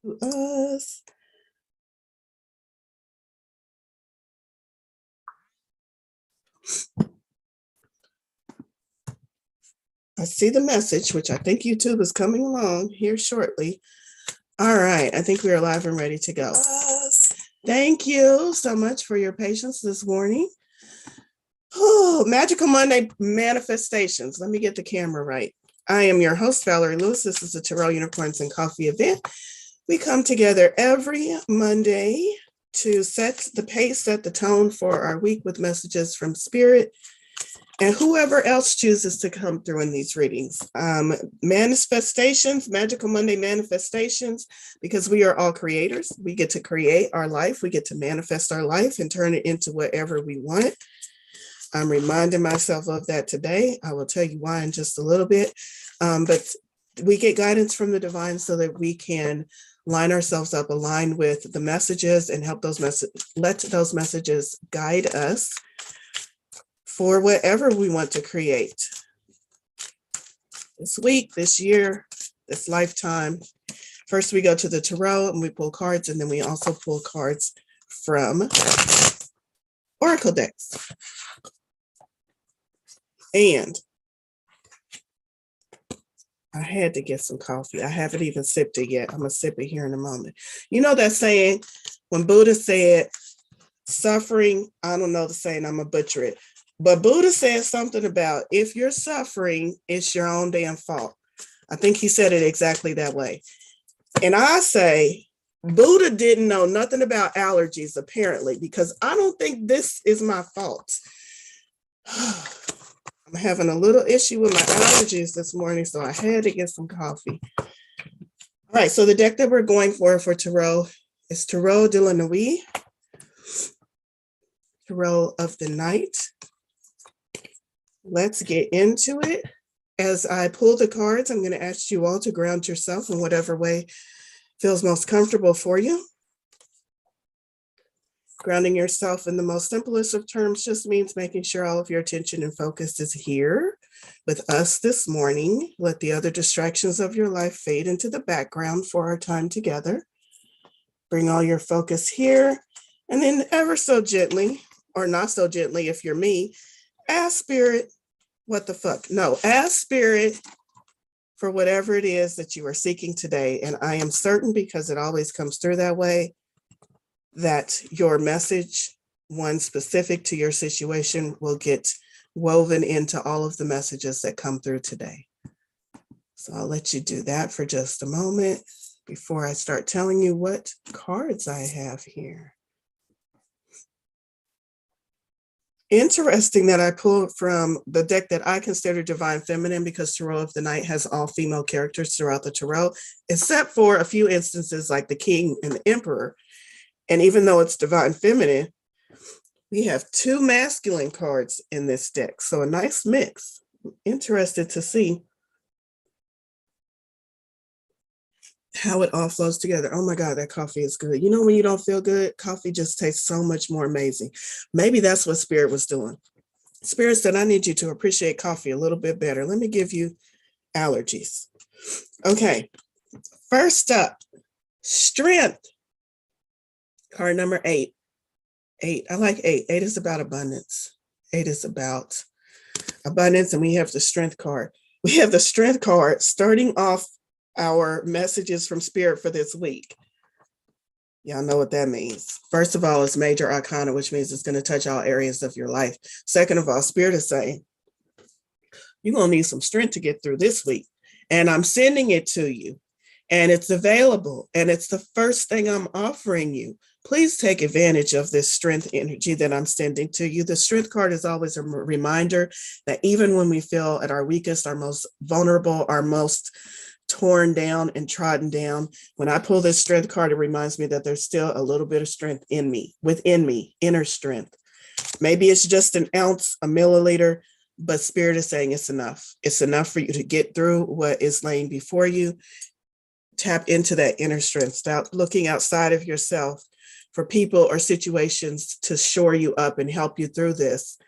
to us. I see the message, which I think YouTube is coming along here shortly. All right, I think we are live and ready to go. Thank you so much for your patience this morning. Oh, Magical Monday manifestations. Let me get the camera right. I am your host, Valorie Lewis. This is the Tarot Unicorns and Coffee event. We come together every Monday to set the pace, set the tone for our week with messages from Spirit and whoever else chooses to come through in these readings. Manifestations, Magical Monday manifestations, because we are all creators. We get to create our life. We get to manifest our life and turn it into whatever we want. I'm reminding myself of that today. I will tell you why in just a little bit. But we get guidance from the divine so that we can line ourselves up, align with the messages, and help those let those messages guide us for whatever we want to create this week, this year, this lifetime. First, we go to the tarot and we pull cards, and then we also pull cards from oracle decks. And I had to get some coffee. I haven't even sipped it yet. I'm going to sip it here in a moment. You know that saying, when Buddha said, suffering, I don't know the saying, I'm going to butcher it. But Buddha said something about if you're suffering, it's your own damn fault. I think he said it exactly that way. And I say, Buddha didn't know nothing about allergies, apparently, because I don't think this is my fault. I'm having a little issue with my allergies this morning, so I had to get some coffee. All right, so the deck that we're going for Tarot is Tarot de la Nuit, Tarot of the Night. Let's get into it. As I pull the cards, I'm going to ask you all to ground yourself in whatever way feels most comfortable for you. Grounding yourself in the most simplest of terms just means making sure all of your attention and focus is here with us this morning. Let the other distractions of your life fade into the background for our time together. Bring all your focus here, and then ever so gently, or not so gently if you're me, ask Spirit, what the fuck? No, ask Spirit for whatever it is that you are seeking today. And I am certain, because it always comes through that way, that your message, one specific to your situation, will get woven into all of the messages that come through today. So I'll let you do that for just a moment before I start telling you what cards I have here. Interesting that I pulled from the deck that I consider Divine Feminine, because Tarot of the Night has all female characters throughout the Tarot, except for a few instances like the King and the Emperor. And even though it's Divine Feminine, we have two masculine cards in this deck. So a nice mix. I'm interested to see how it all flows together. Oh my God, that coffee is good. You know, when you don't feel good, coffee just tastes so much more amazing. Maybe that's what Spirit was doing. Spirit said, I need you to appreciate coffee a little bit better. Let me give you allergies. Okay, first up, Strength. Card number 8. 8, I like 8. 8 is about abundance. 8 is about abundance, and we have the Strength card. We have the Strength card starting off our messages from Spirit for this week. Y'all know what that means. First of all, it's Major Arcana, which means it's going to touch all areas of your life. Second of all, Spirit is saying, you're going to need some strength to get through this week. And I'm sending it to you. And it's available. And it's the first thing I'm offering you. Please take advantage of this strength energy that I'm sending to you. The Strength card is always a reminder that even when we feel at our weakest, our most vulnerable, our most torn down and trodden down, when I pull this Strength card, it reminds me that there's still a little bit of strength in me, within me, inner strength. Maybe it's just an ounce, a milliliter, but Spirit is saying it's enough. It's enough for you to get through what is laying before you. Tap into that inner strength. Stop looking outside of yourself for people or situations to shore you up and help you through this.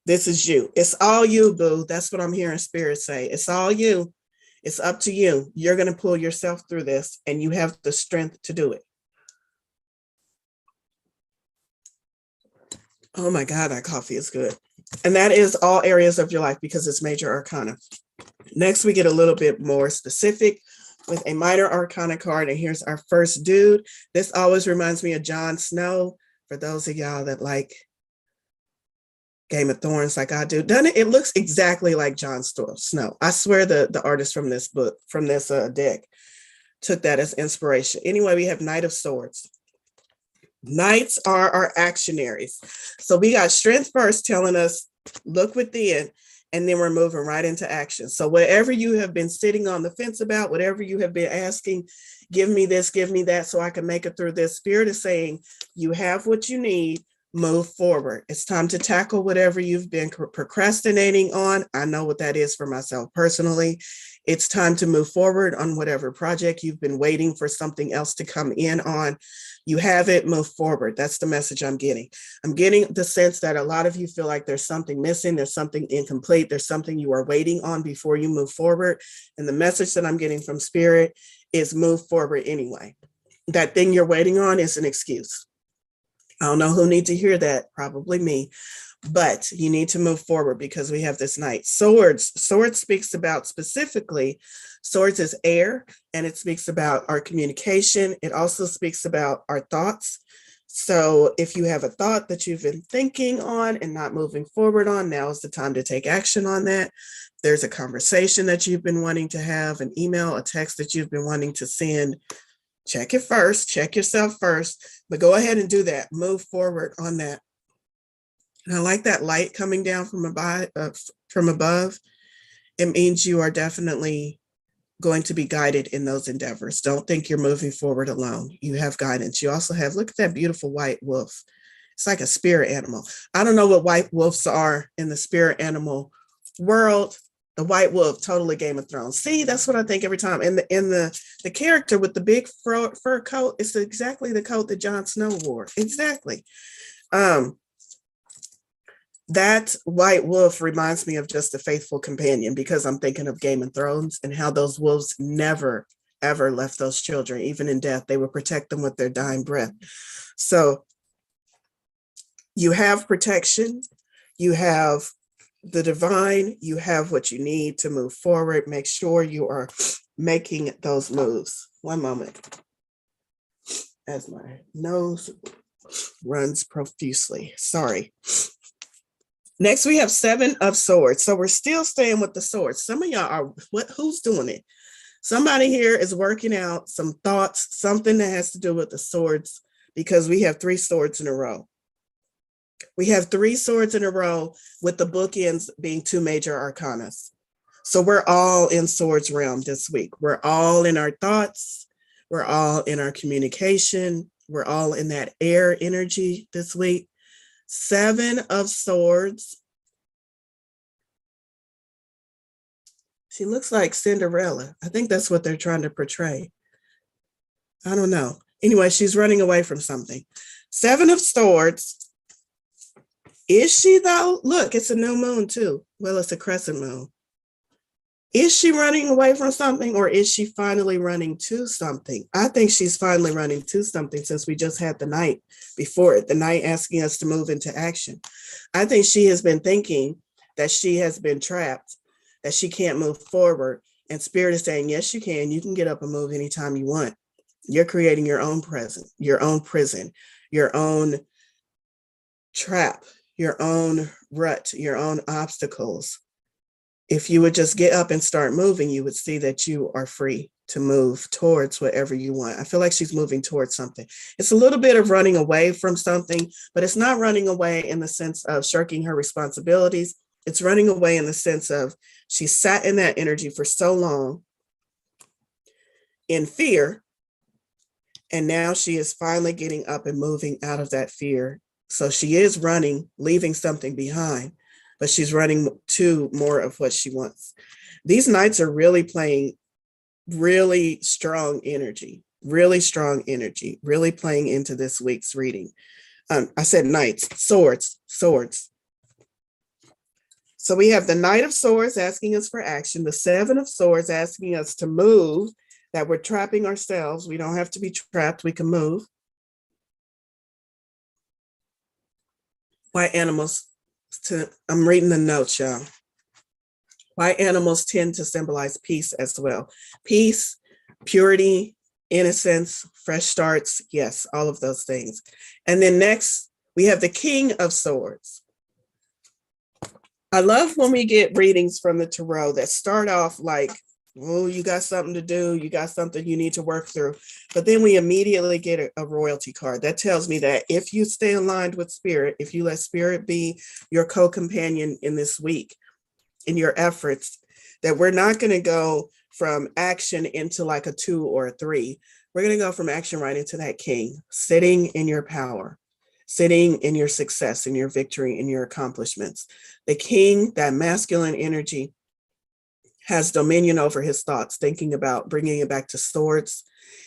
This is you. It's all you, boo. That's what I'm hearing Spirit say. It's all you. It's up to you. You're going to pull yourself through this, and you have the strength to do it. Oh my God, that coffee is good. And that is all areas of your life because it's major arcana. Next, we get a little bit more specific with a minor arcana card. And here's our first dude. This always reminds me of Jon Snow. For those of y'all that like Game of Thrones like I do, doesn't it? It looks exactly like Jon Snow. I swear the artist from this book, from this deck, took that as inspiration. Anyway, we have Knight of Swords. Knights are our actionaries. So we got strength first telling us, look within, and then we're moving right into action. So whatever you have been sitting on the fence about, whatever you have been asking, give me this, give me that, so I can make it through this. Spirit is saying, you have what you need, move forward. It's time to tackle whatever you've been procrastinating on. I know what that is for myself personally. It's time to move forward on whatever project you've been waiting for something else to come in on. You have it, move forward. That's the message I'm getting. I'm getting the sense that a lot of you feel like there's something missing, there's something incomplete, there's something you are waiting on before you move forward. And the message that I'm getting from Spirit is move forward anyway. That thing you're waiting on is an excuse. I don't know who needs to hear that, probably me, but you need to move forward because we have this Knight. Swords speaks about specifically, swords is air, and it speaks about our communication. It also speaks about our thoughts. So if you have a thought that you've been thinking on and not moving forward on, now is the time to take action on that. There's a conversation that you've been wanting to have, an email, a text that you've been wanting to send. Check it first, check yourself first, but go ahead and do that. Move forward on that. And I like that light coming down from above. It means you are definitely going to be guided in those endeavors. Don't think you're moving forward alone. You have guidance. You also have, look at that beautiful white wolf. It's like a spirit animal. I don't know what white wolves are in the spirit animal world. The white wolf, totally Game of Thrones. See, that's what I think every time. And the character with the big fur coat, it's exactly the coat that Jon Snow wore. Exactly. That white wolf reminds me of just a faithful companion because I'm thinking of Game of Thrones and how those wolves never, ever left those children. Even in death, they would protect them with their dying breath. So you have protection, you have the divine, you have what you need to move forward. Make sure you are making those moves. One moment, as my nose runs profusely. Sorry. Next, we have Seven of Swords. So we're still staying with the swords. Some of y'all are, who's doing it? Somebody here is working out some thoughts, something that has to do with the swords, because we have 3 swords in a row. We have 3 swords in a row with the bookends being 2 major arcanas. So we're all in swords realm this week. We're all in our thoughts. We're all in our communication. We're all in that air energy this week. 7 of Swords. She looks like Cinderella. I think that's what they're trying to portray. I don't know. Anyway, she's running away from something. 7 of Swords. Is she though? Look, it's a new moon too. Well, it's a crescent moon. Is she running away from something, or is she finally running to something? I think she's finally running to something since we just had the Knight before it, the Knight asking us to move into action. I think she has been thinking that she has been trapped, that she can't move forward. And Spirit is saying, yes, you can. You can get up and move anytime you want. You're creating your own prison, your own trap, your own rut, your own obstacles. If you would just get up and start moving, you would see that you are free to move towards whatever you want. I feel like she's moving towards something. It's a little bit of running away from something, but it's not running away in the sense of shirking her responsibilities. It's running away in the sense of she sat in that energy for so long in fear, and now she is finally getting up and moving out of that fear. So she is running, leaving something behind, but she's running to more of what she wants. These Knights are really playing really strong energy, really playing into this week's reading. I said Knights, swords. So we have the Knight of Swords asking us for action, the Seven of Swords asking us to move, that we're trapping ourselves. We don't have to be trapped, we can move. Why animals, I'm reading the notes, y'all. Why animals tend to symbolize peace as well. Peace, purity, innocence, fresh starts, yes, all of those things. And then next, we have the King of Swords. I love when we get readings from the tarot that start off like, oh, you got something to do, you got something you need to work through. But then we immediately get a royalty card. That tells me that if you stay aligned with spirit, if you let spirit be your co-companion in this week, in your efforts, that we're not going to go from action into like a 2 or a 3. We're going to go from action right into that king, sitting in your power, sitting in your success, in your victory, in your accomplishments. The king, that masculine energy, has dominion over his thoughts, thinking about bringing it back to swords.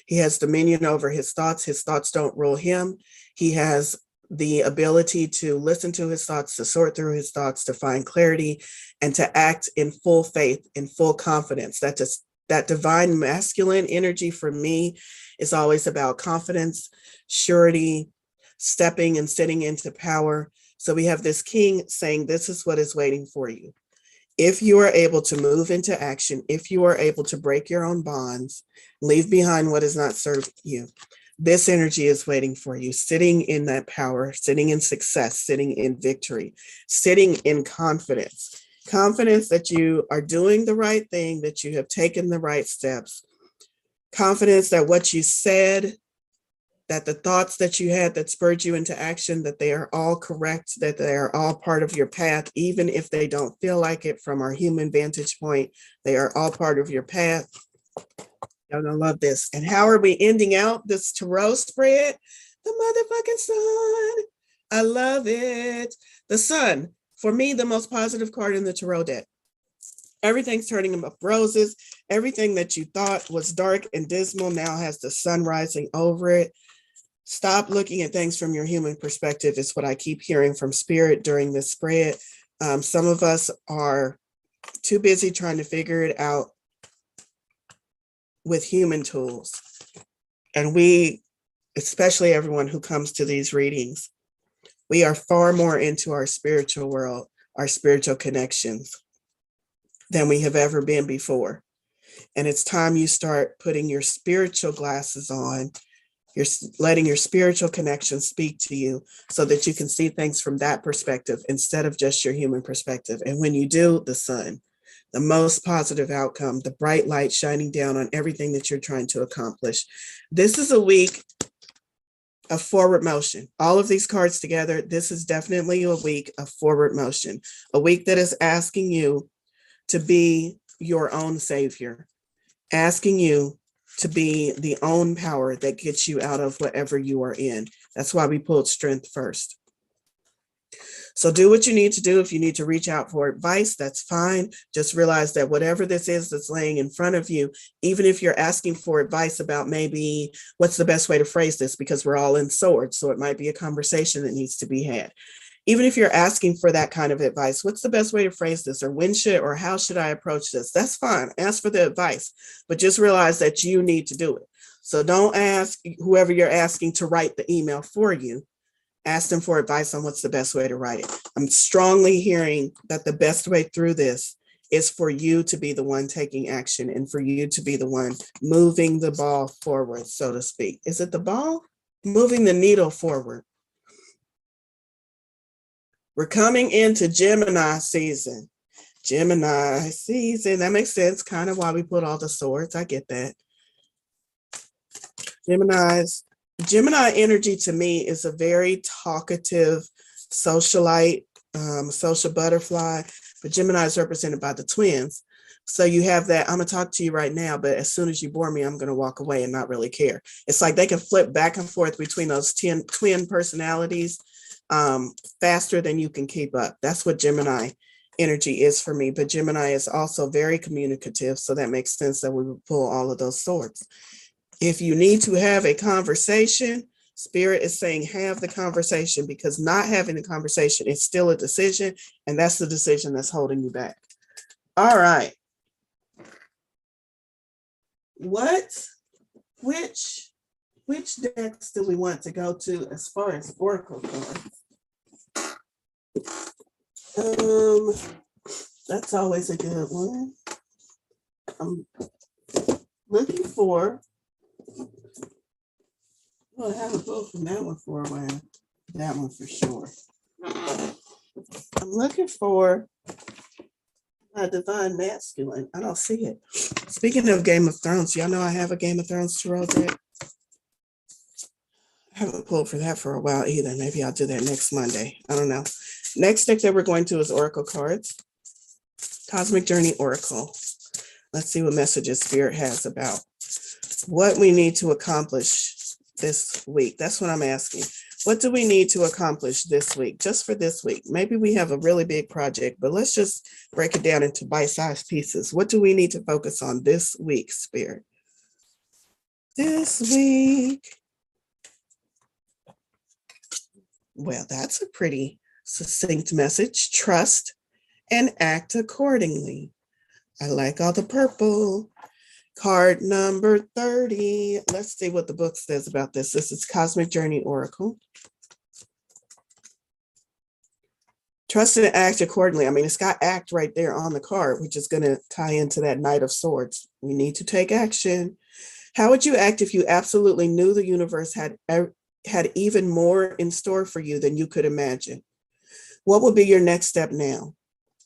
He has dominion over his thoughts. His thoughts don't rule him. He has the ability to listen to his thoughts, to sort through his thoughts, to find clarity, and to act in full faith, in full confidence. That divine masculine energy for me is always about confidence, surety, stepping and sitting into power. So we have this king saying, this is what is waiting for you. If you are able to move into action, if you are able to break your own bonds, leave behind what is not serving you, this energy is waiting for you, sitting in that power, sitting in success, sitting in victory, sitting in confidence. Confidence that you are doing the right thing, that you have taken the right steps. Confidence that what you said, that the thoughts that you had that spurred you into action, that they are all correct, that they are all part of your path, even if they don't feel like it from our human vantage point, they are all part of your path. Y'all gonna love this. And how are we ending out this tarot spread? The motherfucking sun. I love it. The sun, for me, the most positive card in the tarot deck. Everything's turning up roses. Everything that you thought was dark and dismal now has the sun rising over it. Stop looking at things from your human perspective is what I keep hearing from spirit during this spread. Some of us are too busy trying to figure it out with human tools. And we, especially everyone who comes to these readings, we are far more into our spiritual world, our spiritual connections than we have ever been before. And it's time you start putting your spiritual glasses on. You're letting your spiritual connection speak to you so that you can see things from that perspective instead of just your human perspective. And when you do, the sun, the most positive outcome, the bright light shining down on everything that you're trying to accomplish. This is a week of forward motion. All of these cards together, this is definitely a week of forward motion, a week that is asking you to be your own savior, asking you to be the own power that gets you out of whatever you are in. That's why we pulled strength first. So do what you need to do. If you need to reach out for advice, that's fine. Just realize that whatever this is that's laying in front of you, even if you're asking for advice about maybe what's the best way to phrase this, because we're all in swords, so it might be a conversation that needs to be had. Even if you're asking for that kind of advice, what's the best way to phrase this, or when should, or how should I approach this? That's fine. Ask for the advice, but just realize that you need to do it. So don't ask whoever you're asking to write the email for you. Ask them for advice on what's the best way to write it. I'm strongly hearing that the best way through this is for you to be the one taking action and for you to be the one moving the ball forward, so to speak. Is it the ball? Moving the needle forward. We're coming into Gemini season. Gemini season. That makes sense. Kind of why we put all the swords. I get that. Gemini energy to me is a very talkative socialite, social butterfly, but Gemini is represented by the twins. So you have that, I'm gonna talk to you right now, but as soon as you bore me, I'm gonna walk away and not really care. It's like they can flip back and forth between those twin personalities faster than you can keep up. That's what Gemini energy is for me. But Gemini is also very communicative, so that makes sense that we would pull all of those swords. If you need to have a conversation, Spirit is saying have the conversation, because not having the conversation is still a decision, and that's the decision that's holding you back. All right. Which decks do we want to go to as far as oracle cards? That's always a good one. I'm looking for, well, I haven't pulled from that one for a while. That one for sure. I'm looking for a divine masculine. I don't see it. Speaking of Game of Thrones, y'all know I have a Game of Thrones tarot deck. I haven't pulled for that for a while either. Maybe I'll do that next Monday. I don't know. Next deck that we're going to is Oracle cards. Cosmic Journey Oracle. Let's see what messages Spirit has about what we need to accomplish this week. That's what I'm asking. What do we need to accomplish this week? Just for this week. Maybe we have a really big project, but let's just break it down into bite-sized pieces. What do we need to focus on this week, Spirit? This week. Well, that's a pretty succinct message. Trust and act accordingly. I like all the purple. Card number 30. Let's see what the book says about this. This is Cosmic Journey Oracle. Trust and act accordingly. I mean, it's got act right there on the card, which is going to tie into that Knight of Swords. We need to take action. How would you act if you absolutely knew the universe had even more in store for you than you could imagine? What would be your next step now?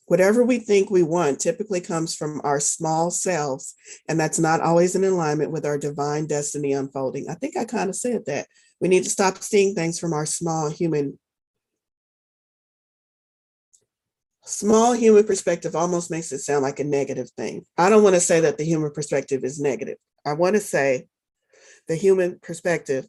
Whatever we think we want typically comes from our small selves, and that's not always in alignment with our divine destiny unfolding. I think I kind of said that. We need to stop seeing things from our small human perspective. Almost makes it sound like a negative thing. I don't want to say that the human perspective is negative. I want to say the human perspective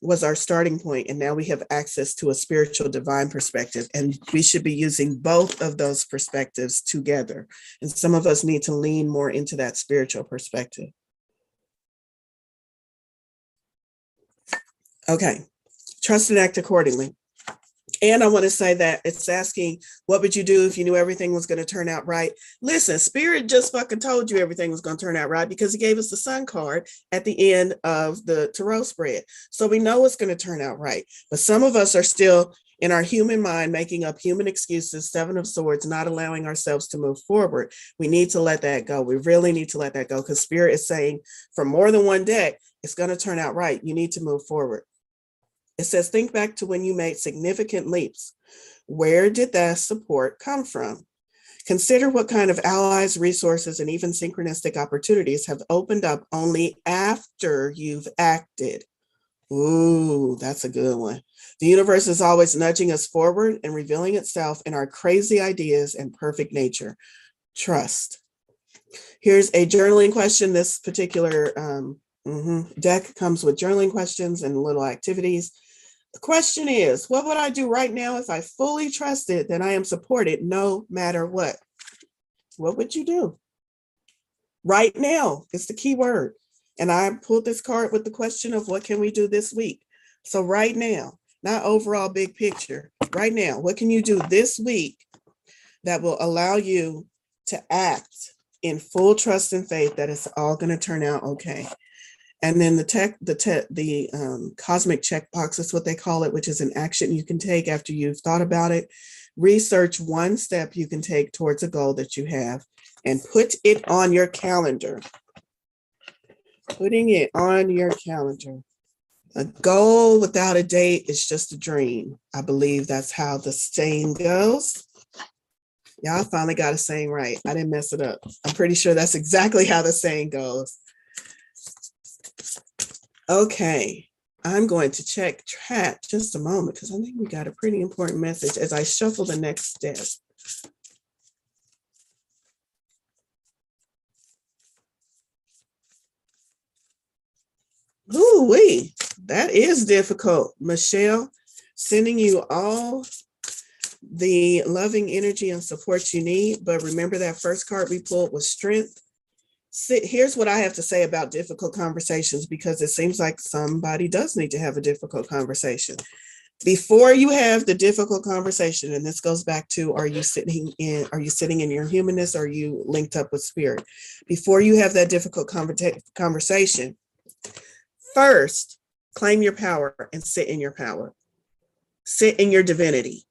was our starting point, and now we have access to a spiritual divine perspective, and we should be using both of those perspectives together. And some of us need to lean more into that spiritual perspective. Okay, trust and act accordingly. And I want to say that it's asking, what would you do if you knew everything was going to turn out right? Listen, Spirit just fucking told you everything was going to turn out right, because he gave us the Sun card at the end of the tarot spread. So we know it's going to turn out right. But some of us are still in our human mind making up human excuses, Seven of Swords, not allowing ourselves to move forward. We need to let that go. We really need to let that go, because Spirit is saying from more than one deck, it's going to turn out right. You need to move forward. It says, think back to when you made significant leaps. Where did that support come from? Consider what kind of allies, resources, and even synchronistic opportunities have opened up only after you've acted. Ooh, that's a good one. The universe is always nudging us forward and revealing itself in our crazy ideas and perfect nature. Trust. Here's a journaling question. This particular deck comes with journaling questions and little activities. The question is, what would I do right now if I fully trusted that I am supported no matter what? What would you do? Right now is the key word. And I pulled this card with the question of what can we do this week? So right now, not overall big picture, right now, what can you do this week that will allow you to act in full trust and faith that it's all going to turn out okay? And then the cosmic checkbox is what they call it, which is an action you can take after you've thought about it. Research one step you can take towards a goal that you have and put it on your calendar. Putting it on your calendar. A goal without a date is just a dream. I believe that's how the saying goes. Y'all finally got a saying right. I didn't mess it up. I'm pretty sure that's exactly how the saying goes. Okay, I'm going to check chat just a moment, because I think we got a pretty important message as I shuffle the next step. Ooh-wee, that is difficult. Michelle, sending you all the loving energy and support you need. But remember, that first card we pulled was strength. Here's what I have to say about difficult conversations, because it seems like somebody does need to have a difficult conversation. Before you have the difficult conversation, and this goes back to, are you sitting in your humanness, or are you linked up with spirit? Before you have that difficult conversation, first claim your power and sit in your power. Sit in your divinity.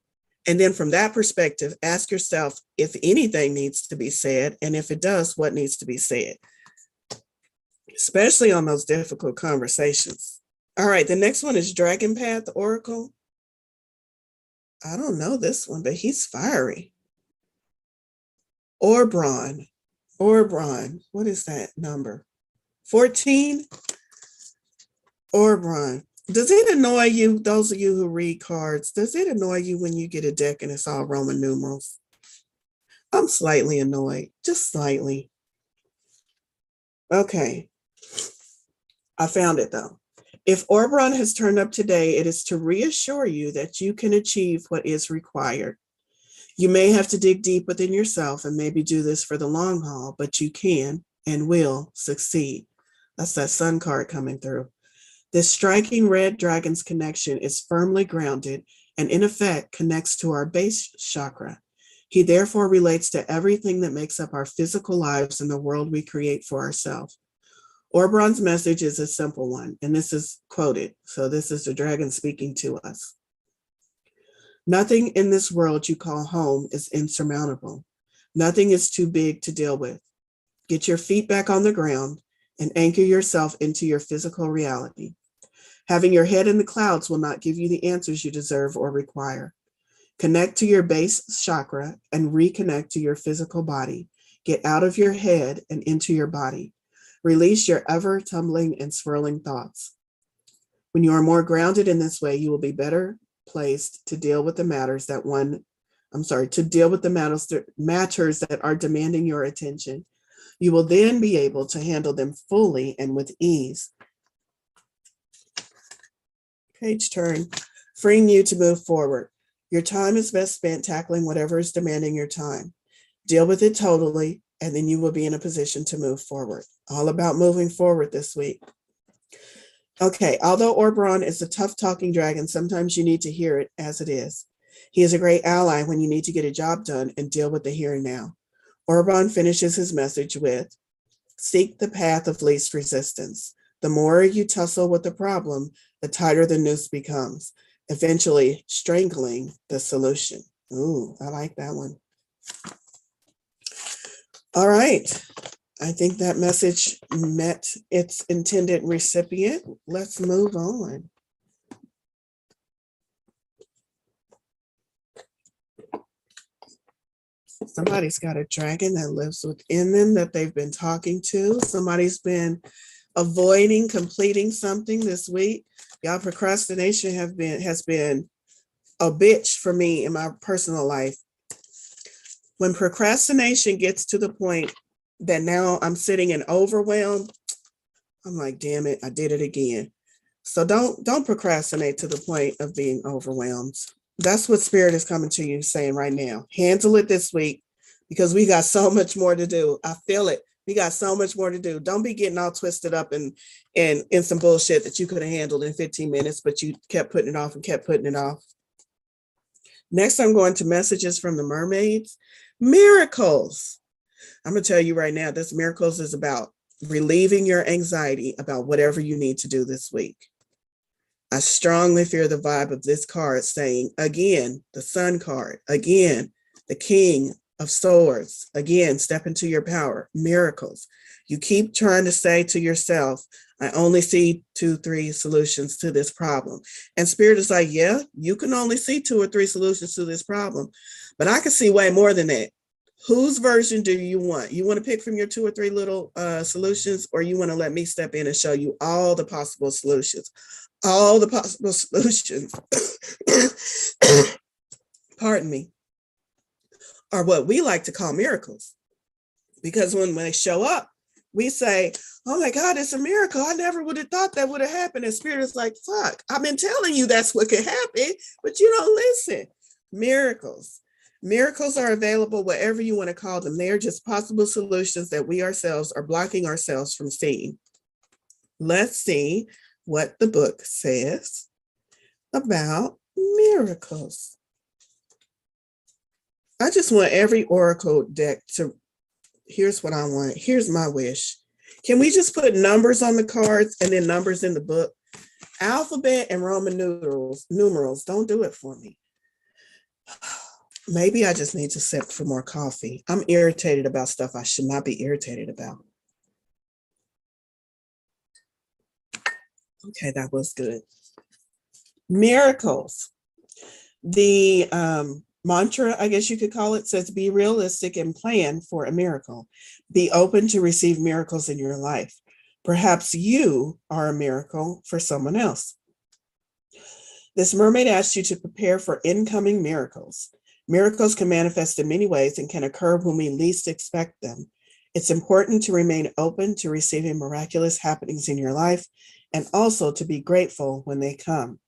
And then from that perspective, ask yourself if anything needs to be said, and if it does, what needs to be said, especially on those difficult conversations. All right, the next one is Dragon Path Oracle. I don't know this one, but he's fiery. Orbron. What is that number? 14? Orbron. Does it annoy you, those of you who read cards, does it annoy you when you get a deck and it's all Roman numerals? I'm slightly annoyed, just slightly. Okay, I found it though. If Orbron has turned up today, it is to reassure you that you can achieve what is required. You may have to dig deep within yourself and maybe do this for the long haul, but you can and will succeed. That's that Sun card coming through. This striking red dragon's connection is firmly grounded and in effect connects to our base chakra. He therefore relates to everything that makes up our physical lives and the world we create for ourselves. Orbron's message is a simple one, and this is quoted. So this is the dragon speaking to us. Nothing in this world you call home is insurmountable. Nothing is too big to deal with. Get your feet back on the ground and anchor yourself into your physical reality. Having your head in the clouds will not give you the answers you deserve or require. Connect to your base chakra and reconnect to your physical body. Get out of your head and into your body. Release your ever tumbling and swirling thoughts. When you are more grounded in this way, you will be better placed to deal with the matters that matters that are demanding your attention. You will then be able to handle them fully and with ease. Page turn, freeing you to move forward. Your time is best spent tackling whatever is demanding your time. Deal with it totally, and then you will be in a position to move forward. All about moving forward this week. Okay, although Orbron is a tough talking dragon, sometimes you need to hear it as it is. He is a great ally when you need to get a job done and deal with the here and now. Orbron finishes his message with, seek the path of least resistance. The more you tussle with the problem, the tighter the noose becomes, eventually strangling the solution. Ooh, I like that one. All right. I think that message met its intended recipient. Let's move on. Somebody's got a dragon that lives within them that they've been talking to. Somebody's been avoiding completing something this week. Y'all, procrastination has been a bitch for me in my personal life. When procrastination gets to the point that now I'm sitting and overwhelmed, I'm like, damn it, I did it again. So don't procrastinate to the point of being overwhelmed. That's what Spirit is coming to you saying right now. Handle it this week because we got so much more to do. I feel it. We got so much more to do. Don't be getting all twisted up in some bullshit that you could have handled in 15 minutes, but you kept putting it off and kept putting it off. Next, I'm going to messages from the mermaids. Miracles. I'm going to tell you right now, this miracles is about relieving your anxiety about whatever you need to do this week. I strongly fear the vibe of this card saying, again, the Sun card, again, the King of Swords, again, step into your power, miracles. You keep trying to say to yourself, I only see 2-3 solutions to this problem. And Spirit is like, yeah, you can only see 2 or 3 solutions to this problem, but I can see way more than that. Whose version do you want? You want to pick from your 2 or 3 little solutions, or you want to let me step in and show you all the possible solutions? All the possible solutions, pardon me, are what we like to call miracles. Because when they show up, we say, oh my God, it's a miracle. I never would have thought that would have happened. And Spirit is like, fuck, I've been telling you that's what could happen, but you don't listen. Miracles. Miracles are available whatever you want to call them. They are just possible solutions that we ourselves are blocking ourselves from seeing. Let's see what the book says about miracles. I just want every oracle deck to, here's what I want. Here's my wish. Can we just put numbers on the cards and then numbers in the book? Alphabet and Roman numerals don't do it for me. Maybe I just need to sip for more coffee. I'm irritated about stuff I should not be irritated about. Okay, that was good. Miracles. The mantra, I guess you could call it, says be realistic and plan for a miracle. Be open to receive miracles in your life. Perhaps you are a miracle for someone else. This mermaid asks you to prepare for incoming miracles. Miracles can manifest in many ways and can occur when we least expect them. It's important to remain open to receiving miraculous happenings in your life and also to be grateful when they come.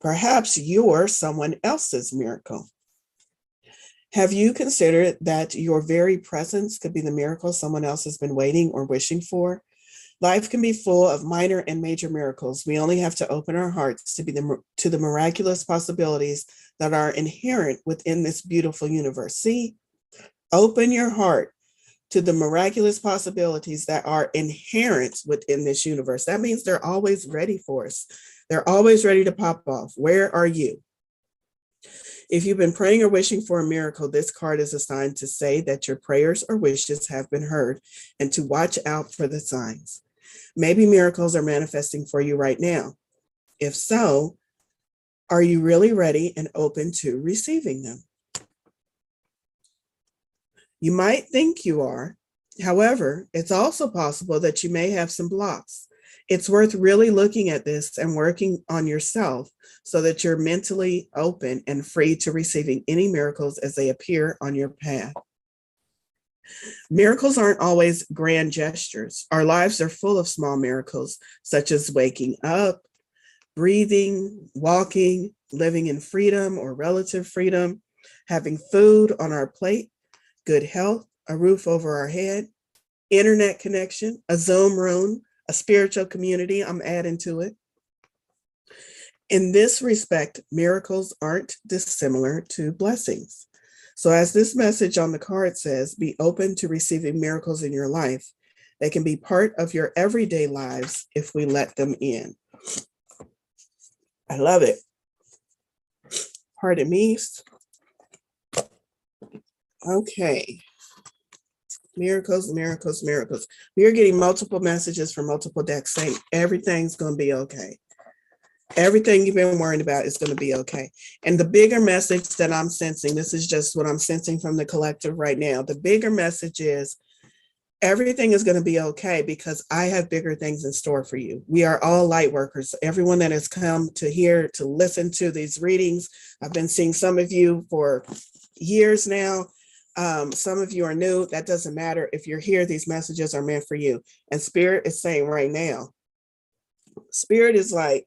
Perhaps you're someone else's miracle. Have you considered that your very presence could be the miracle someone else has been waiting or wishing for? Life can be full of minor and major miracles. We only have to open our hearts to the miraculous possibilities that are inherent within this beautiful universe. See, open your heart to the miraculous possibilities that are inherent within this universe. That means they're always ready for us. They're always ready to pop off. Where are you? If you've been praying or wishing for a miracle, this card is assigned to say that your prayers or wishes have been heard and to watch out for the signs. Maybe miracles are manifesting for you right now. If so, are you really ready and open to receiving them? You might think you are. However, it's also possible that you may have some blocks. It's worth really looking at this and working on yourself so that you're mentally open and free to receiving any miracles as they appear on your path. Miracles aren't always grand gestures. Our lives are full of small miracles, such as waking up, breathing, walking, living in freedom or relative freedom, having food on our plate, good health, a roof over our head, internet connection, a Zoom room, a spiritual community. I'm adding to it. In this respect, miracles aren't dissimilar to blessings. So as this message on the card says, be open to receiving miracles in your life. They can be part of your everyday lives if we let them in. I love it. Pardon me. Okay. Miracles, miracles, miracles. We are getting multiple messages from multiple decks saying everything's going to be okay. Everything you've been worrying about is going to be okay. And the bigger message that I'm sensing, this is just what I'm sensing from the collective right now. The bigger message is everything is going to be okay because I have bigger things in store for you. We are all light workers. Everyone that has come to here to listen to these readings, I've been seeing some of you for years now. Some of you are new. That doesn't matter. If you're here, these messages are meant for you. And Spirit is saying right now, Spirit is like,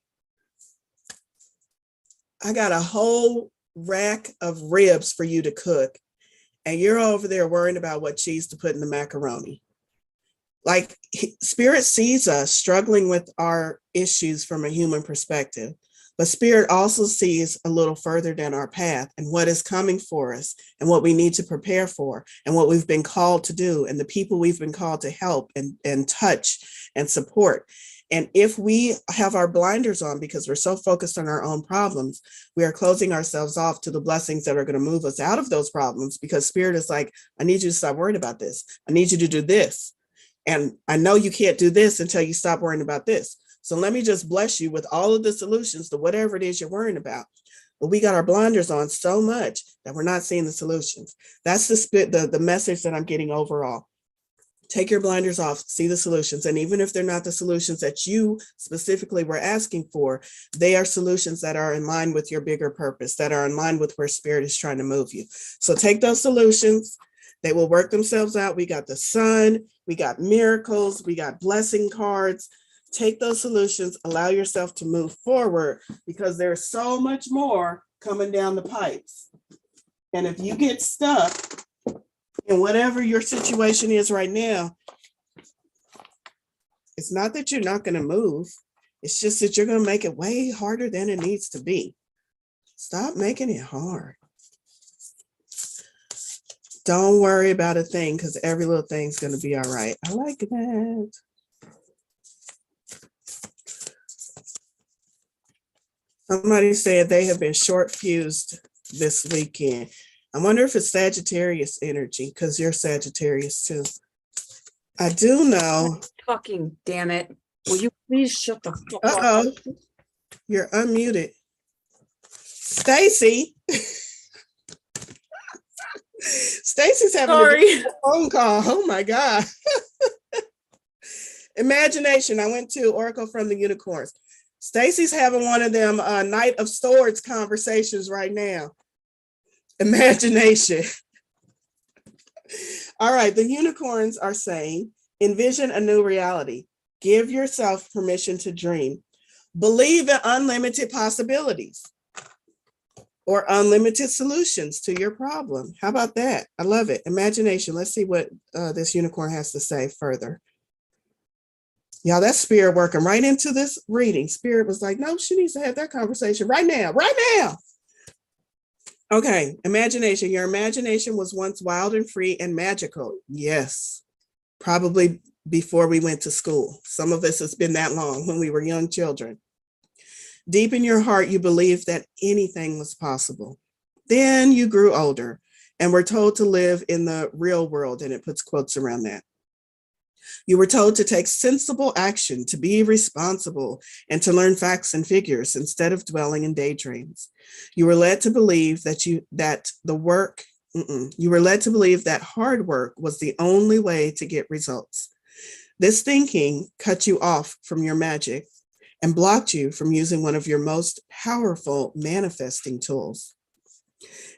I got a whole rack of ribs for you to cook. And you're over there worrying about what cheese to put in the macaroni. Like Spirit sees us struggling with our issues from a human perspective, but Spirit also sees a little further down our path and what is coming for us and what we need to prepare for and what we've been called to do and the people we've been called to help and touch and support. And if we have our blinders on because we're so focused on our own problems, we are closing ourselves off to the blessings that are going to move us out of those problems because Spirit is like, I need you to stop worrying about this. I need you to do this. And I know you can't do this until you stop worrying about this. So let me just bless you with all of the solutions to whatever it is you're worrying about. But we got our blinders on so much that we're not seeing the solutions. That's the message that I'm getting overall. Take your blinders off, see the solutions. And even if they're not the solutions that you specifically were asking for, they are solutions that are in line with your bigger purpose, that are in line with where Spirit is trying to move you. So take those solutions. They will work themselves out. We got the sun, we got miracles, we got blessing cards. Take those solutions, allow yourself to move forward because there's so much more coming down the pipes. And if you get stuck in whatever your situation is right now, it's not that you're not going to move. It's just that you're going to make it way harder than it needs to be. Stop making it hard. Don't worry about a thing because every little thing's going to be all right. I like that. Somebody said they have been short fused this weekend. I wonder if it's Sagittarius energy because you're Sagittarius too. I do know. Talking, damn it. Will you please shut the fuck up? Uh-oh. You're unmuted. Stacy. Stacy's having a phone call. Oh my God. Imagination. I went to Oracle from the Unicorns. Stacy's having one of them Knight of Swords conversations right now. Imagination. All right. The unicorns are saying, envision a new reality. Give yourself permission to dream. Believe in unlimited possibilities or unlimited solutions to your problem. How about that? I love it. Imagination. Let's see what this unicorn has to say further. Y'all, that's Spirit working right into this reading. Spirit was like, no, she needs to have that conversation right now, right now. Okay, imagination. Your imagination was once wild and free and magical. Yes, probably before we went to school. Some of us, it's been that long when we were young children. Deep in your heart, you believed that anything was possible. Then you grew older and were told to live in the real world, and it puts quotes around that. You were told to take sensible action, to be responsible, and to learn facts and figures instead of dwelling in daydreams. You were led to believe that hard work was the only way to get results. This thinking cut you off from your magic and blocked you from using one of your most powerful manifesting tools.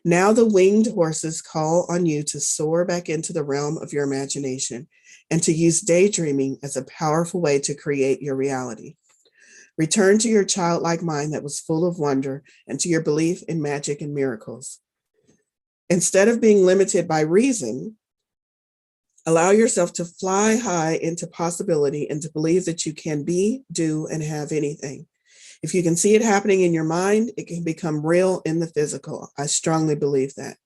Now the winged horses call on you to soar back into the realm of your imagination and to use daydreaming as a powerful way to create your reality. Return to your childlike mind that was full of wonder and to your belief in magic and miracles. Instead of being limited by reason, allow yourself to fly high into possibility and to believe that you can be, do, and have anything. If you can see it happening in your mind, it can become real in the physical. I strongly believe that.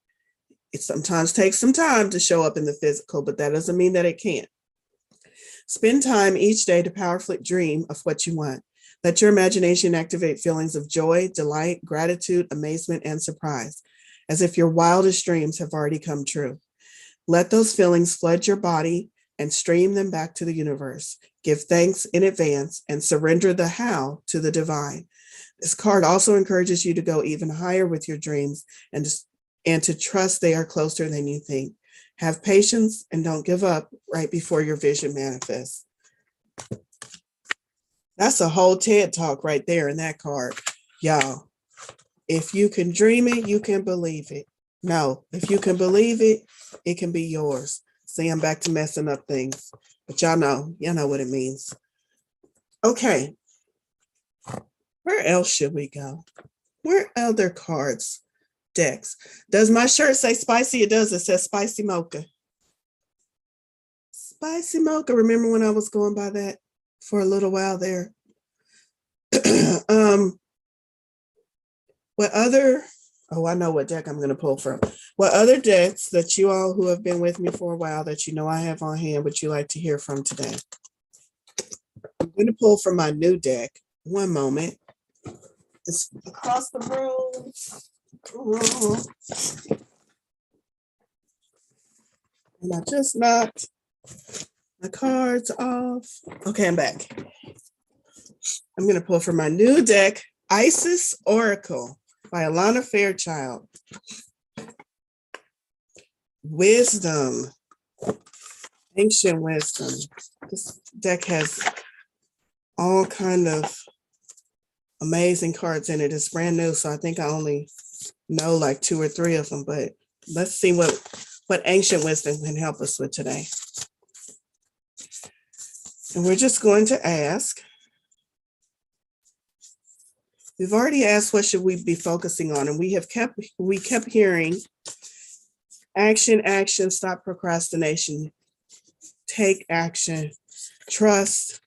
It sometimes takes some time to show up in the physical, but that doesn't mean that it can't. Spend time each day to powerfully dream of what you want. Let your imagination activate feelings of joy, delight, gratitude, amazement, and surprise, as if your wildest dreams have already come true. Let those feelings flood your body and stream them back to the universe. Give thanks in advance and surrender the how to the divine. This card also encourages you to go even higher with your dreams and to trust they are closer than you think. Have patience and don't give up right before your vision manifests. That's a whole TED talk right there in that card. Y'all, if you can dream it, you can believe it. No, if you can believe it, it can be yours. See, I'm back to messing up things, but y'all know what it means. Okay, where else should we go? Where other cards, decks? Does my shirt say spicy? It does. It says spicy mocha. Spicy mocha. Remember when I was going by that for a little while there? What other? Oh, I know what deck I'm going to pull from. What other decks that you all who have been with me for a while that you know I have on hand would you like to hear from today? I'm going to pull from my new deck. One moment. It's across the room. And I just knocked my cards off. Okay, I'm back. I'm going to pull from my new deck, Isis Oracle by Alana Fairchild. Wisdom, ancient wisdom. This deck has all kind of amazing cards in it. It's brand new, so I think I only know like 2 or 3 of them, but let's see what ancient wisdom can help us with today. And we're just going to ask, we've already asked what should we be focusing on, and we kept hearing Action, action, stop procrastination. Take action. Trust.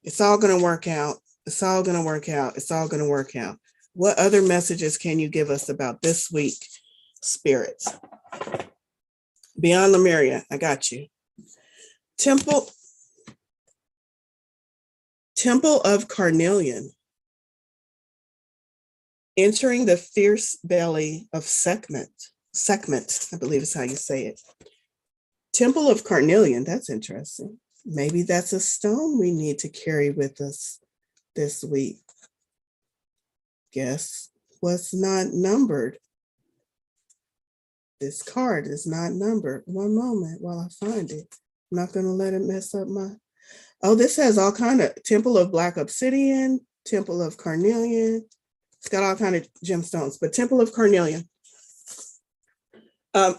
It's all going to work out. It's all going to work out. It's all going to work out. What other messages can you give us about this week, spirits? Beyond Lemuria, I got you. Temple of Carnelian. Entering the fierce belly of Sekhmet, I believe is how you say it. Temple of Carnelian, that's interesting. Maybe that's a stone we need to carry with us this week. Guess what's not numbered? This card is not numbered. One moment while I find it. I'm not going to let it mess up my... Oh, this has all kind of Temple of Black Obsidian, Temple of Carnelian. It's got all kind of gemstones, but Temple of Carnelian.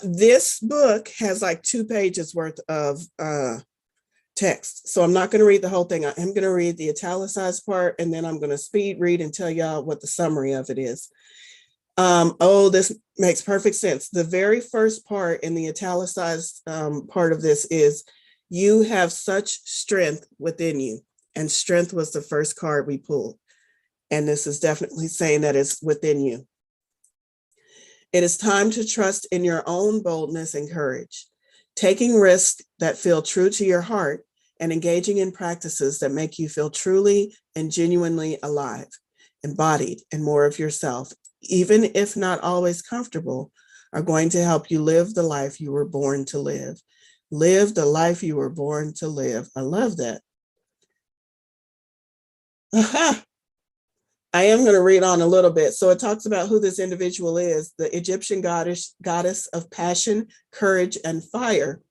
This book has like 2 pages worth of text. So I'm not going to read the whole thing. I'm going to read the italicized part, and then I'm going to speed read and tell y'all what the summary of it is. This makes perfect sense. The very first part in the italicized part of this is, you have such strength within you. And strength was the first card we pulled. And this is definitely saying that it's within you. It is time to trust in your own boldness and courage, taking risks that feel true to your heart and engaging in practices that make you feel truly and genuinely alive, embodied, and more of yourself, even if not always comfortable, are going to help you live the life you were born to live. Live the life you were born to live. I love that. Aha. I am going to read on a little bit. So it talks about who this individual is, the Egyptian goddess of passion, courage, and fire.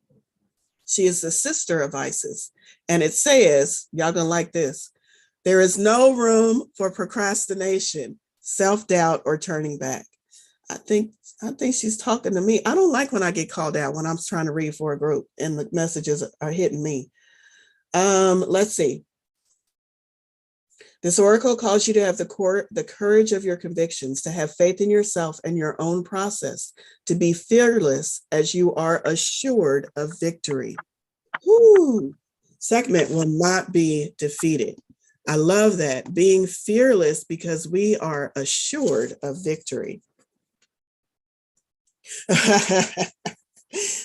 She is the sister of Isis. And it says, y'all gonna like this, there is no room for procrastination, self-doubt, or turning back. I think she's talking to me. I don't like when I get called out when I'm trying to read for a group and the messages are hitting me. Let's see. This oracle calls you to have the courage of your convictions, to have faith in yourself and your own process, to be fearless as you are assured of victory. Woo! Sekhmet will not be defeated. I love that. Being fearless because we are assured of victory.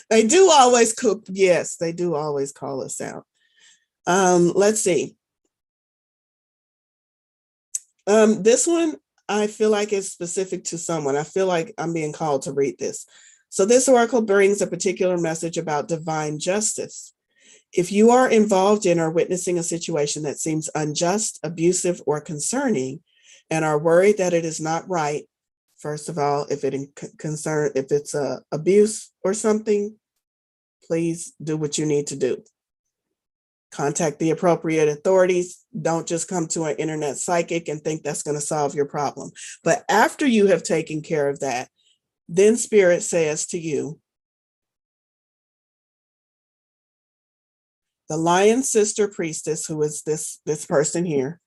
They do always cook. Yes, they do always call us out. Let's see. This one, I feel like is specific to someone. I feel like I'm being called to read this. So this oracle brings a particular message about divine justice. If you are involved in or witnessing a situation that seems unjust, abusive, or concerning, and are worried that it is not right, first of all, if it's abuse or something, please do what you need to do. Contact the appropriate authorities. Don't just come to an internet psychic and think that's going to solve your problem. But after you have taken care of that, then Spirit says to you, the lion sister priestess, who is this person here,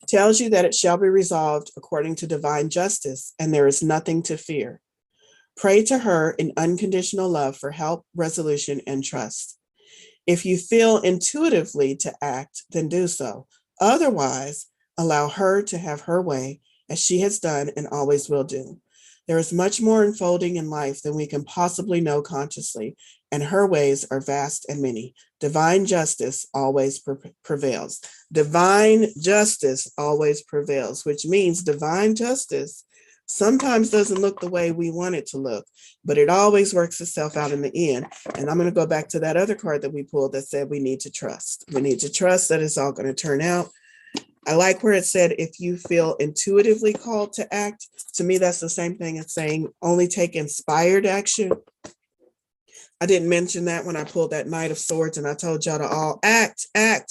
tells you that it shall be resolved according to divine justice, and there is nothing to fear. Pray to her in unconditional love for help, resolution, and trust. If you feel intuitively to act, then do so. Otherwise, allow her to have her way, as she has done and always will do. There is much more unfolding in life than we can possibly know consciously, and her ways are vast and many. Divine justice always prevails. Divine justice always prevails, which means divine justice sometimes doesn't look the way we want it to look, but it always works itself out in the end. And I'm going to go back to that other card that we pulled that said we need to trust. We need to trust that it's all going to turn out. I like where it said, if you feel intuitively called to act. To me, that's the same thing as saying only take inspired action. I didn't mention that when I pulled that Knight of Swords and I told y'all to all act.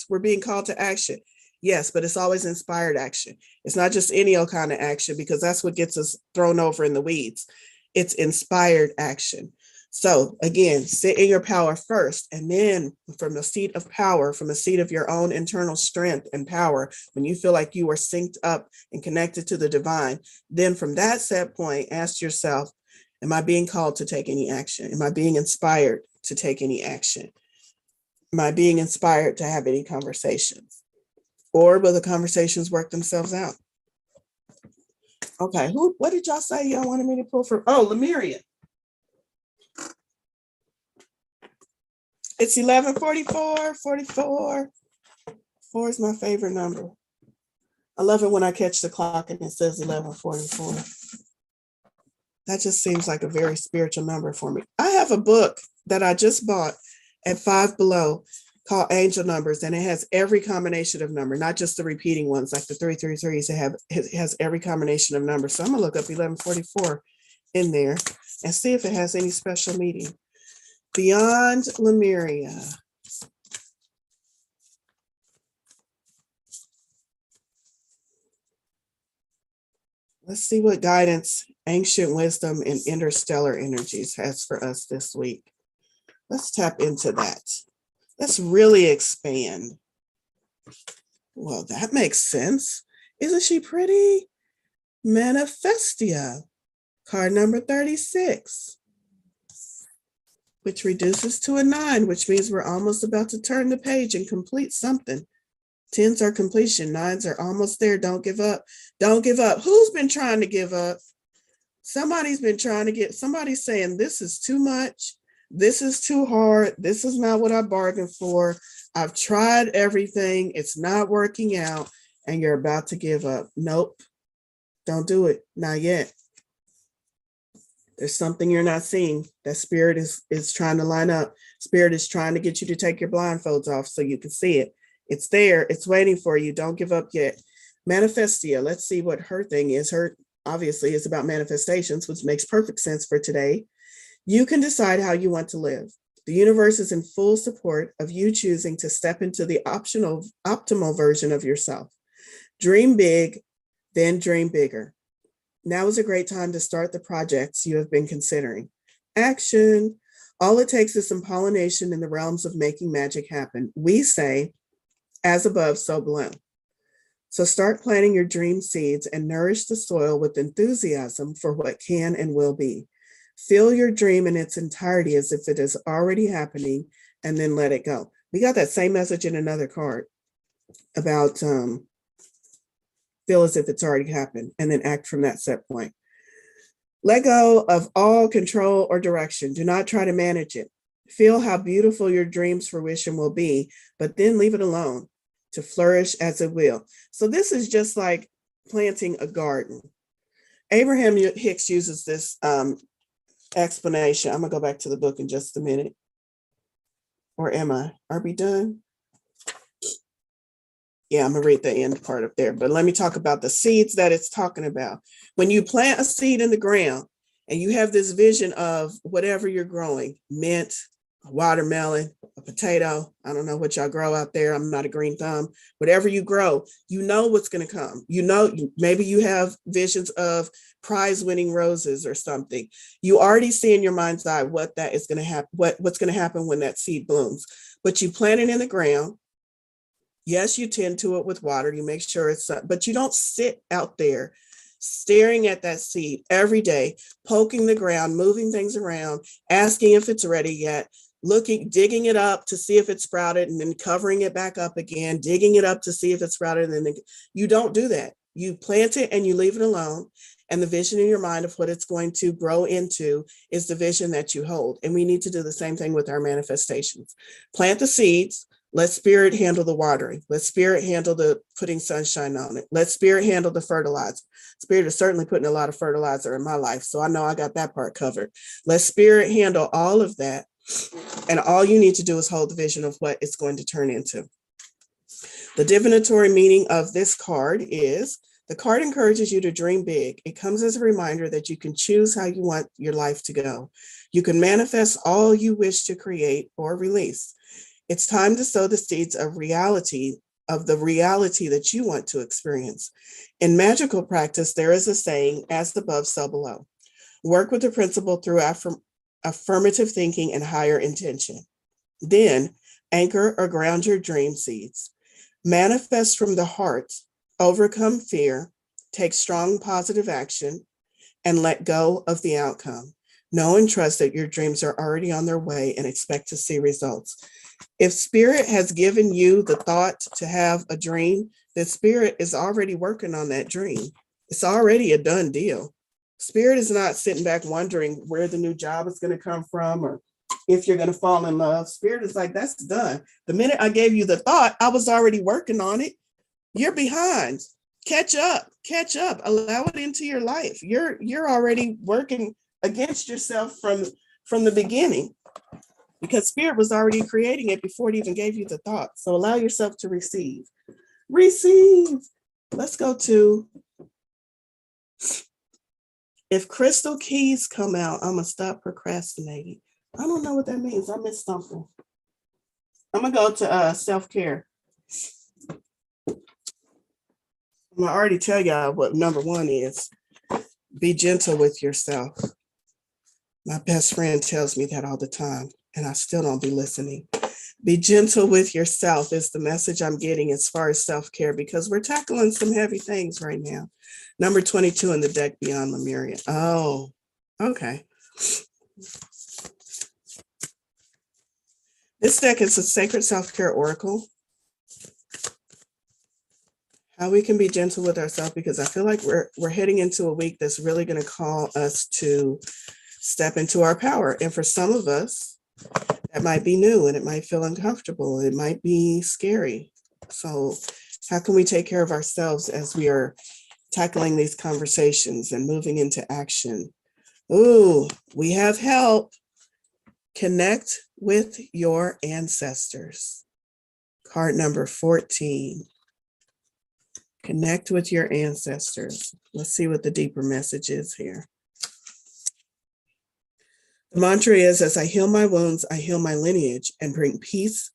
We're being called to action. Yes, but it's always inspired action. It's not just any old kind of action, because that's what gets us thrown over in the weeds. It's inspired action. So again, sit in your power first, and then from the seat of power, from a seat of your own internal strength and power, when you feel like you are synced up and connected to the divine, then from that set point, ask yourself, Am I being called to take any action? Am I being inspired to take any action? Am I being inspired to have any conversations? Or will the conversations work themselves out? Okay, what did y'all say y'all wanted me to pull from? Oh, Lemuria. It's 11:44, 44. 4 is my favorite number. I love it when I catch the clock and it says 11:44. That just seems like a very spiritual number for me. I have a book that I just bought at Five Below called Angel Numbers, and it has every combination of number, not just the repeating ones like the 333s. It has every combination of numbers. So I'm gonna look up 1144 in there and see if it has any special meaning. Beyond Lemuria. Let's see what guidance ancient wisdom and interstellar energies has for us this week. Let's tap into that. Let's really expand. Well, that makes sense. Isn't she pretty? Manifestia, card number 36, which reduces to a 9, which means we're almost about to turn the page and complete something. 10s are completion, 9s are almost there. Don't give up. Don't give up. Who's been trying to give up? Somebody's been trying to somebody's saying, this is too much. This is too hard. This is not what I bargained for. I've tried everything. It's not working out. And you're about to give up. Nope. Don't do it. Not yet. There's something you're not seeing. That spirit is trying to line up. Spirit is trying to get you to take your blindfolds off so you can see it. It's there. It's waiting for you. Don't give up yet. Manifestia. Let's see what her thing is. Her obviously is about manifestations, which makes perfect sense for today. You can decide how you want to live. The universe is in full support of you choosing to step into the optimal version of yourself. Dream big, then dream bigger. Now is a great time to start the projects you have been considering. Action. All it takes is some pollination in the realms of making magic happen. We say, as above, so below. So start planting your dream seeds and nourish the soil with enthusiasm for what can and will be. Feel your dream in its entirety as if it is already happening, and then let it go. We got that same message in another card about feel as if it's already happened, and then act from that set point. Let go of all control or direction. Do not try to manage it. Feel how beautiful your dream's fruition will be, but then leave it alone to flourish as it will. So this is just like planting a garden. Abraham Hicks uses this explanation. I'm gonna go back to the book in just a minute. Or am I? Are we done? Yeah, I'm gonna read the end part of there, but let me talk about the seeds that it's talking about. When you plant a seed in the ground and you have this vision of whatever you're growing, mint, a watermelon, a potato, I don't know what y'all grow out there. I'm not a green thumb. Whatever you grow, you know what's going to come. You know, maybe you have visions of prize winning roses or something. You already see in your mind's eye what that is going to happen, what's going to happen when that seed blooms. But you plant it in the ground. Yes, you tend to it with water. You make sure it's, but you don't sit out there staring at that seed every day, poking the ground, moving things around, asking if it's ready yet, digging it up to see if it's sprouted, and then covering it back up again, digging it up to see if it's sprouted. And then you don't do that. You plant it and you leave it alone. And the vision in your mind of what it's going to grow into is the vision that you hold. And we need to do the same thing with our manifestations. Plant the seeds. Let spirit handle the watering. Let spirit handle the putting sunshine on it. Let spirit handle the fertilizer. Spirit is certainly putting a lot of fertilizer in my life, so I know I got that part covered. Let spirit handle all of that. And all you need to do is hold the vision of what it's going to turn into. The divinatory meaning of this card is, the card encourages you to dream big. It comes as a reminder that you can choose how you want your life to go. You can manifest all you wish to create or release. It's time to sow the seeds of reality, of the reality that you want to experience. In magical practice, there is a saying, as above, so below. Work with the principle through affirmative thinking and higher intention. Then anchor or ground your dream seeds. Manifest from the heart, overcome fear, take strong positive action, and let go of the outcome. Know and trust that your dreams are already on their way and expect to see results. If spirit has given you the thought to have a dream, then spirit is already working on that dream. It's already a done deal. Spirit is not sitting back wondering where the new job is going to come from or if you're going to fall in love. Spirit is like, that's done. The minute I gave you the thought, I was already working on it. You're behind. Catch up, allow it into your life. You're already working against yourself from the beginning, because spirit was already creating it before it even gave you the thought. So allow yourself to receive. Let's go to, if crystal keys come out, I'm gonna stop procrastinating. I don't know what that means. I missed something. I'm gonna go to self-care. I'm gonna already tell y'all what number one is. Be gentle with yourself. My best friend tells me that all the time, and I still don't be listening. Be gentle with yourself is the message I'm getting as far as self-care, because we're tackling some heavy things right now. Number 22 in the deck, Beyond Lemuria. Oh, okay. This deck is a sacred self-care oracle. How we can be gentle with ourselves, because I feel like we're heading into a week that's really going to call us to step into our power. And for some of us, that might be new and it might feel uncomfortable. It might be scary. So how can we take care of ourselves as we are tackling these conversations and moving into action? Ooh, we have help. Connect with your ancestors. Card number 14. Connect with your ancestors. Let's see what the deeper message is here. The mantra is, as I heal my wounds, I heal my lineage and bring peace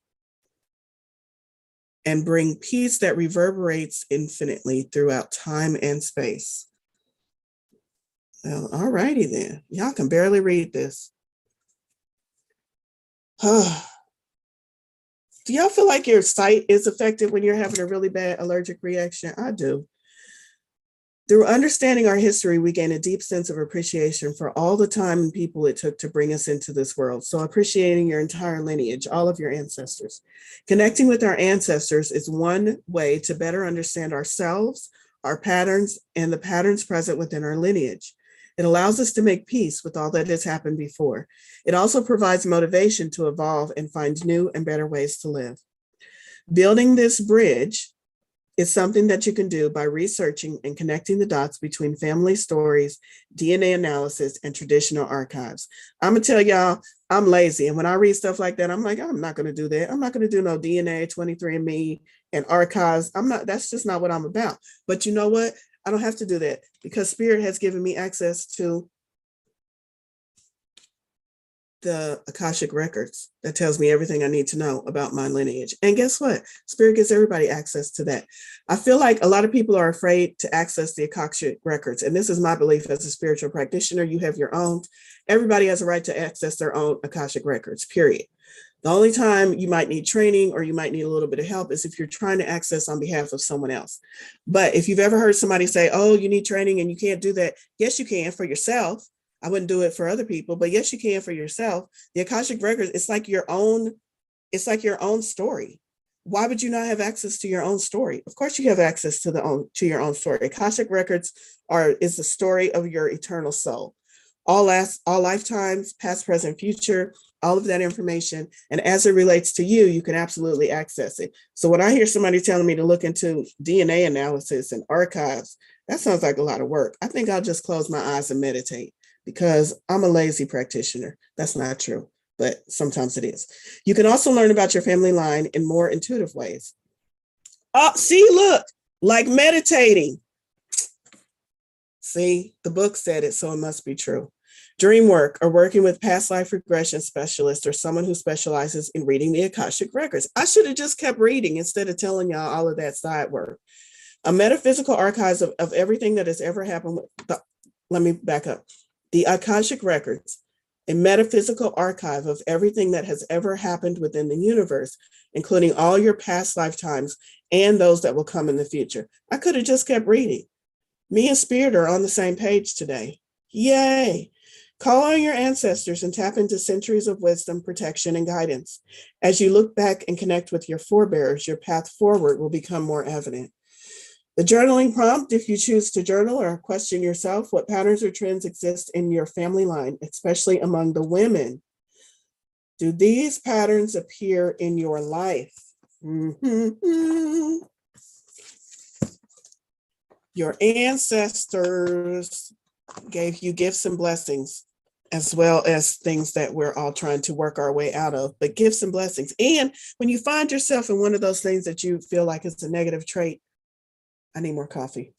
that reverberates infinitely throughout time and space. Well, all righty then. Y'all can barely read this. Do y'all feel like your sight is affected when you're having a really bad allergic reaction? I do. Through understanding our history, we gain a deep sense of appreciation for all the time and people it took to bring us into this world. So appreciating your entire lineage, all of your ancestors. Connecting with our ancestors is one way to better understand ourselves, our patterns, and the patterns present within our lineage. It allows us to make peace with all that has happened before. It also provides motivation to evolve and find new and better ways to live. Building this bridge is something that you can do by researching and connecting the dots between family stories, DNA analysis, and traditional archives. I'm gonna tell y'all, I'm lazy. And when I read stuff like that, I'm like, I'm not gonna do that. I'm not gonna do no DNA, 23andMe, and archives. That's just not what I'm about. But you know what? I don't have to do that, because Spirit has given me access to the Akashic records that tells me everything I need to know about my lineage. And guess what? Spirit gives everybody access to that. I feel like a lot of people are afraid to access the Akashic records. And this is my belief as a spiritual practitioner. You have your own. Everybody has a right to access their own Akashic records, period. The only time you might need training or you might need a little bit of help is if you're trying to access on behalf of someone else. But if you've ever heard somebody say, oh, you need training and you can't do that, yes, you can for yourself. I wouldn't do it for other people, but yes, you can for yourself. The Akashic records, it's like your own story. Why would you not have access to your own story? Of course you have access to your own story. Akashic records is the story of your eternal soul. All lifetimes, past, present, future, all of that information. And as it relates to you, you can absolutely access it. So when I hear somebody telling me to look into DNA analysis and archives, that sounds like a lot of work. I think I'll just close my eyes and meditate, because I'm a lazy practitioner. That's not true, but sometimes it is. You can also learn about your family line in more intuitive ways. Oh, see, look, like meditating. See, the book said it, so it must be true. Dream work, or working with past life regression specialist, or someone who specializes in reading the Akashic records. I should have just kept reading instead of telling y'all all of that side work. A metaphysical archives of everything that has ever happened. Let me back up. The Akashic records, a metaphysical archive of everything that has ever happened within the universe, including all your past lifetimes and those that will come in the future. I could have just kept reading. Me and Spirit are on the same page today. Yay. Call on your ancestors and tap into centuries of wisdom, protection, and guidance. As you look back and connect with your forebears, your path forward will become more evident. The journaling prompt, if you choose to journal or question yourself, what patterns or trends exist in your family line, especially among the women? Do these patterns appear in your life? Your ancestors gave you gifts and blessings, as well as things that we're all trying to work our way out of, but gifts and blessings. And when you find yourself in one of those things that you feel like it's a negative trait, I need more coffee.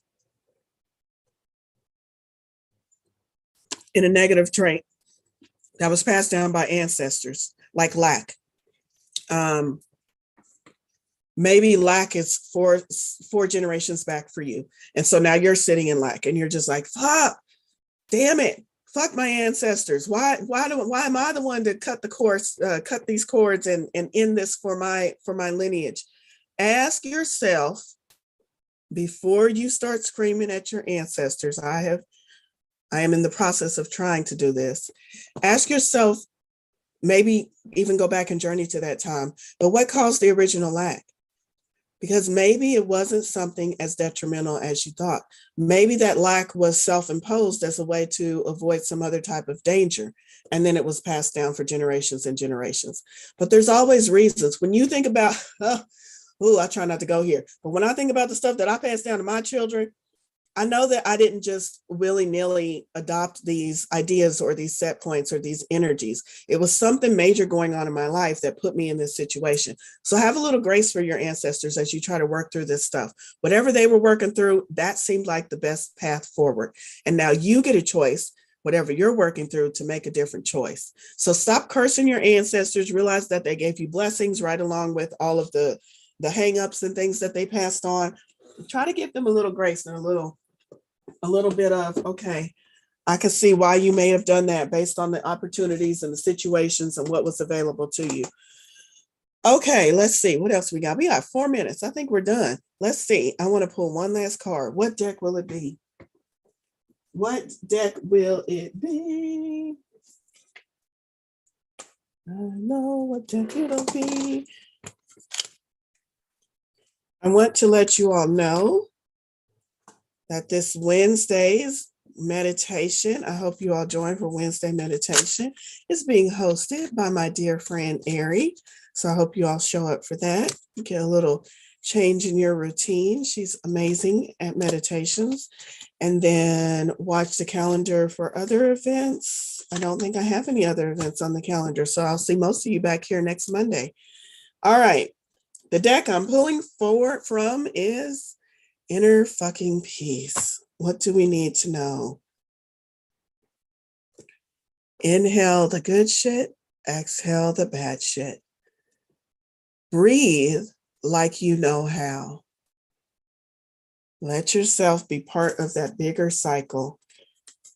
In a negative trait that was passed down by ancestors, like lack. Maybe lack is four generations back for you. And so now you're sitting in lack and you're just like, fuck, damn it. Fuck my ancestors. Why am I the one to cut these cords and end this for my lineage? Ask yourself before you start screaming at your ancestors. I am in the process of trying to do this. Ask yourself, maybe even go back and journey to that time, but what caused the original lack? Because maybe it wasn't something as detrimental as you thought. Maybe that lack was self-imposed as a way to avoid some other type of danger. And then it was passed down for generations and generations. But there's always reasons. When you think about, I try not to go here. But when I think about the stuff that I passed down to my children, I know that I didn't just willy-nilly adopt these ideas or these set points or these energies. It was something major going on in my life that put me in this situation. So have a little grace for your ancestors as you try to work through this stuff. Whatever they were working through, that seemed like the best path forward. And now you get a choice, whatever you're working through, to make a different choice. So stop cursing your ancestors. Realize that they gave you blessings right along with all of the hang-ups and things that they passed on. Try to give them a little grace and a little bit of, okay, I can see why you may have done that based on the opportunities and the situations and what was available to you. Okay, let's see what else we got. We got 4 minutes. I think we're done. Let's see. I want to pull one last card. What deck will it be? What deck will it be? I know what deck it'll be. I want to let you all know that this Wednesday's meditation, I hope you all join for Wednesday meditation, is being hosted by my dear friend Ari. So I hope you all show up for that. Get a little change in your routine. She's amazing at meditations. And then watch the calendar for other events. I don't think I have any other events on the calendar, so I'll see most of you back here next Monday. All right. The deck I'm pulling forward from is Inner Fucking Peace. What do we need to know? Inhale the good shit, exhale the bad shit. Breathe like you know how. Let yourself be part of that bigger cycle.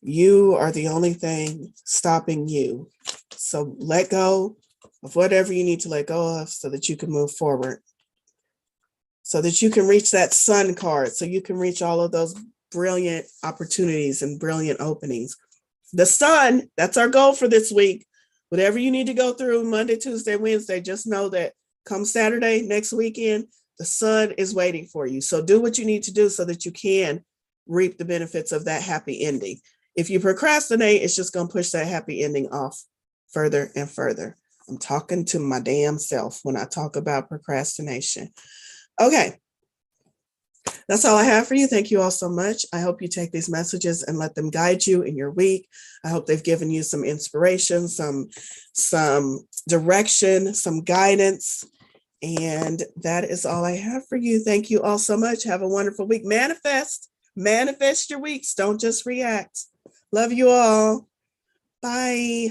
You are the only thing stopping you. So let go of whatever you need to let go of so that you can move forward. So that you can reach that sun card, so you can reach all of those brilliant opportunities and brilliant openings. The sun, that's our goal for this week. Whatever you need to go through Monday, Tuesday, Wednesday, just know that come Saturday, next weekend, the sun is waiting for you. So do what you need to do so that you can reap the benefits of that happy ending. If you procrastinate, it's just going to push that happy ending off further and further. I'm talking to my damn self when I talk about procrastination. Okay, that's all I have for you. Thank you all so much. I hope you take these messages and let them guide you in your week. I hope they've given you some inspiration, some direction, some guidance. And that is all I have for you. Thank you all so much. Have a wonderful week. Manifest your weeks. Don't just react. Love you all. Bye.